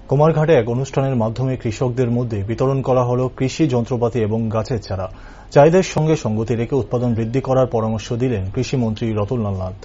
কুমারঘাটে এক অনুষ্ঠানের মাধ্যমে কৃষকদের মধ্যে বিতরণ করা হল কৃষি যন্ত্রপাতি এবং গাছের চারা। চাহিদার সঙ্গে সঙ্গতি রেখে উৎপাদন বৃদ্ধি করার পরামর্শ দিলেন কৃষিমন্ত্রী রতনলাল নাথ।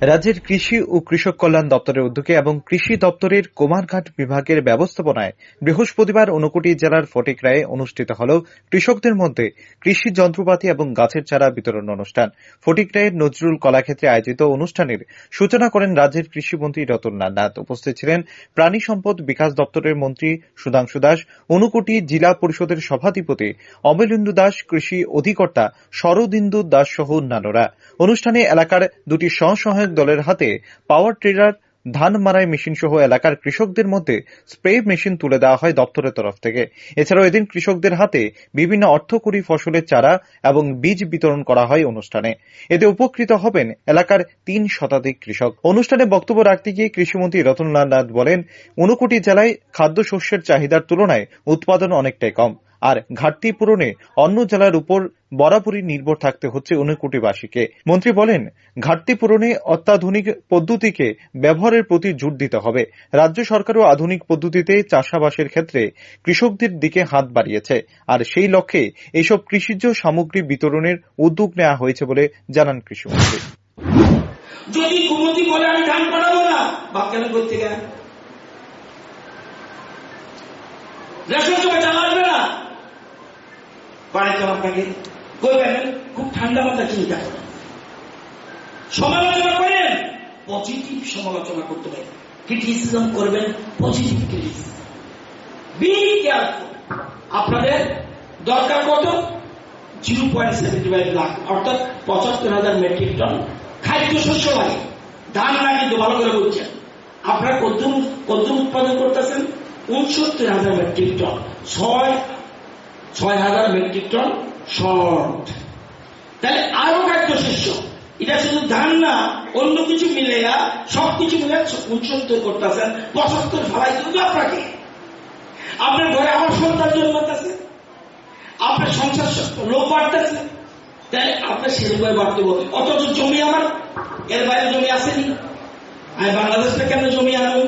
রাজ্যের কৃষি ও কৃষক কল্যাণ দপ্তরের উদ্যোগে এবং কৃষি দপ্তরের কুমারঘাট বিভাগের ব্যবস্থাপনায় বৃহস্পতিবার ঊনকোটি জেলার ফটিকরায়ে অনুষ্ঠিত হল কৃষকদের মধ্যে কৃষি যন্ত্রপাতি এবং গাছের চারা বিতরণ অনুষ্ঠান। ফটিকরায়ের নজরুল কলাক্ষেত্রে আয়োজিত অনুষ্ঠানের সূচনা করেন রাজ্যের কৃষিমন্ত্রী রতনলাল নাথ। উপস্থিত ছিলেন প্রাণী সম্পদ বিকাশ দপ্তরের মন্ত্রী সুধাংশু দাস, ঊনকোটি জেলা পরিষদের সভাধিপতি অমলেন্দু দাস, কৃষি অধিকর্তা শরদিন্দু দাস সহ অন্যান্যরা। অনুষ্ঠানে এলাকার দুটি স্বসহায়ক দলের হাতে পাওয়ার ট্রিলার, ধান মারাই মেশিন সহ এলাকার কৃষকদের মধ্যে স্প্রে মেশিন তুলে দেওয়া হয় দপ্তরের তরফ থেকে। এছাড়াও এদিন কৃষকদের হাতে বিভিন্ন অর্থকরী ফসলের চারা এবং বীজ বিতরণ করা হয় অনুষ্ঠানে। এতে উপকৃত হবেন এলাকার ৩ শতাধিক কৃষক। অনুষ্ঠানে বক্তব্য রাখতে গিয়ে কৃষিমন্ত্রী রতনলাল নাথ বলেন, ঊনকোটি জেলায় খাদ্যশস্যের চাহিদার তুলনায় উৎপাদন অনেকটাই কম, আর ঘাটতি পূরণে অন্য জেলার উপর বরাবরই নির্ভর থাকতে হচ্ছে ঊনকোটিবাসীকে। মন্ত্রী বলেন, ঘাটতি পূরণে অত্যাধুনিক পদ্ধতিকে ব্যবহারের প্রতি জোর দিতে হবে। রাজ্য সরকারও আধুনিক পদ্ধতিতে চাষাবাসের ক্ষেত্রে কৃষকদের দিকে হাত বাড়িয়েছে, আর সেই লক্ষ্যে এইসব কৃষিজ সামগ্রী বিতরণের উদ্যোগ নেওয়া হয়েছে বলে জানান কৃষিমন্ত্রী। যদি কুমতি বলে আমি ধান পাঠাবো না, বাক্যান করতে গেলে রেশন সময় চাল আসবে না, আপনাকে খুব ঠান্ডা মাথা চিন্তা করেন, সমালোচনা করেন, পজিটিভ সমালোচনা করতে হবে, ক্রিটিসিজম করবেন, পজিটিভ ক্রিটিসিজম। Be careful. আপনাদের দরকার কত? 0.75 লাখ, অর্থাৎ ৭৫,০০০ মেট্রিক টন খাদ্যশস্য লাগে। ধান না কিন্তু ভালো করে বলছেন, আপনারা কত উৎপাদন করতেছেন? ৬৯,০০০ মেট্রিক টন, ৬,০০০ মেট্রিক টন শর্ট। তাহলে আরো খাদ্যশস্য, এটা শুধু ধান না, অন্য কিছু মিলে সবকিছু মিলে ৬৯ করতেছেন, ৭৫ ফেলাই কিন্তু আপনাকে। আপনার ঘরে আমার সন্তান জন্মাতেছে, আপনার সংসার লোক বাড়তেছে, তাই আপনার সেরকম বাড়তে বলতে। অথচ জমি আমার এর বাইরে জমি আসেনি। আমি বাংলাদেশটা কেন জমি আনবো?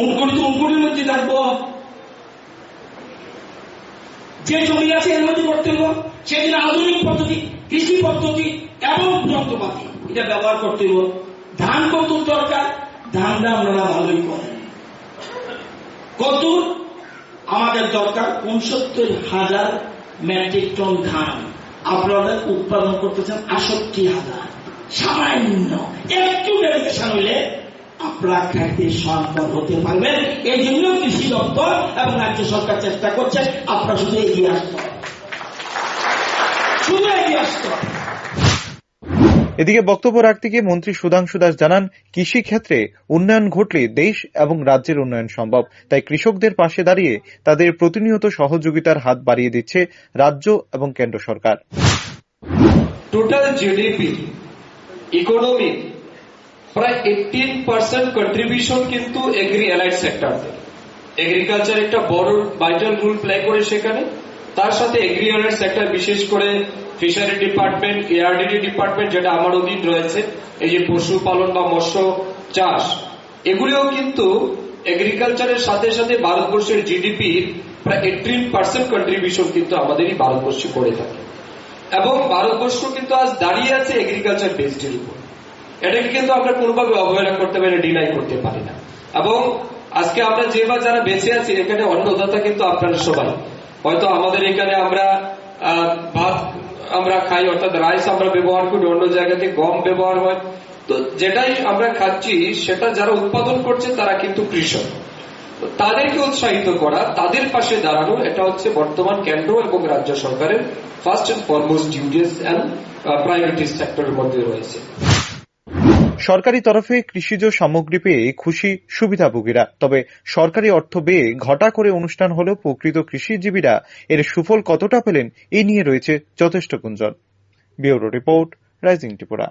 উনকুড়ির মধ্যে থাকবো। যে জমি আছে এর মধ্যে করতে হবে, সেদিন আধুনিক পদ্ধতি, কৃষি পদ্ধতি এবং যন্ত্রপাতি এটা ব্যবহার করতে হবে। ধান কত দরকার? ধানটা আপনারা ভালোই করেন। কত আমাদের দরকার? ৬৯,০০০ মেট্রিক টন ধান, আপনারা উৎপাদন করতেছেন ৬৮,০০০। সামান্য একটু ডেলিগেশন হইলে আপনারা খাদ্যে স্বনির্ভর হতে পারবেন। এই জন্য কৃষি দপ্তর এবং রাজ্য সরকার চেষ্টা করছে, আপনারা শুধু এগিয়ে আসতে হবে, শুধু এগিয়ে আসতে হবে। এদিকে বক্তব্য রাখতে গিয়ে মন্ত্রী সুধাংশু দাস জানান, কৃষি ক্ষেত্রে উন্নয়ন ঘটলে দেশ এবং রাজ্যের উন্নয়ন সম্ভব। তাই কৃষকদের পাশে দাঁড়িয়ে তাদের প্রতিনিয়ত সহযোগিতার হাত বাড়িয়ে দিচ্ছে রাজ্য এবং কেন্দ্র সরকার। টোটাল জিডিপি ইকোনমি প্রায় 18% কন্ট্রিবিউশন কিন্তু এগ্রি অ্যালাইড সেক্টর থেকে। এগ্রিকালচার একটা বড় ভাইটাল রোল প্লে করে সেখানে। তার সাথে এগ্রি অ্যালাইড সেক্টর, বিশেষ করে ফিশারি ডিপার্টমেন্ট, এআরডিডি ডিপার্টমেন্ট, যেটা আমার অধীন রয়েছে, এই যে পশুপালন বা মৎস্য চাষ, এগুলিও কিন্তু এগ্রিকালচারের সাথে সাথে ভারতবর্ষের জিডিপির প্রায় 18% কন্ট্রিবিউশন কিন্তু আমাদের এই ভারতবর্ষে করে থাকে। এবং ভারতবর্ষ কিন্তু আজ দাঁড়িয়ে আছে এগ্রিকালচার বেসডের উপর। এটাকে কিন্তু আমরা কোনোভাবে অবহেলা করতে পারি, ডিনাই করতে পারি না। এবং আজকে আমরা যেভাবে যারা বেঁচে আছি, এখানে অন্নদাতা কিন্তু আপনারা সবাই। হয়তো আমাদের এখানে আমরা ভাত আমরা খাই, অর্থাৎ রাইস আমরা ব্যবহার করি, অন্য জায়গাতে গম ব্যবহার হয়। তো যেটাই আমরা খাচ্ছি সেটা যারা উৎপাদন করছে তারা কিন্তু কৃষক। তাদেরকে উৎসাহিত করা, তাদের পাশে দাঁড়ানো, এটা হচ্ছে বর্তমান কেন্দ্র এবং রাজ্য সরকারের first and foremost duties and priority সেক্টরের মধ্যে রয়েছে। সরকারি তরফে কৃষিজ সামগ্রী পেয়ে খুশি সুবিধাভোগীরা। তবে সরকারি অর্থ ব্যয়ে ঘটা করে অনুষ্ঠান হলেও প্রকৃত কৃষিজীবীরা এর সুফল কতটা পেলেন, এই নিয়ে রয়েছে যথেষ্ট গুঞ্জন। Bureau report, rising Tripura.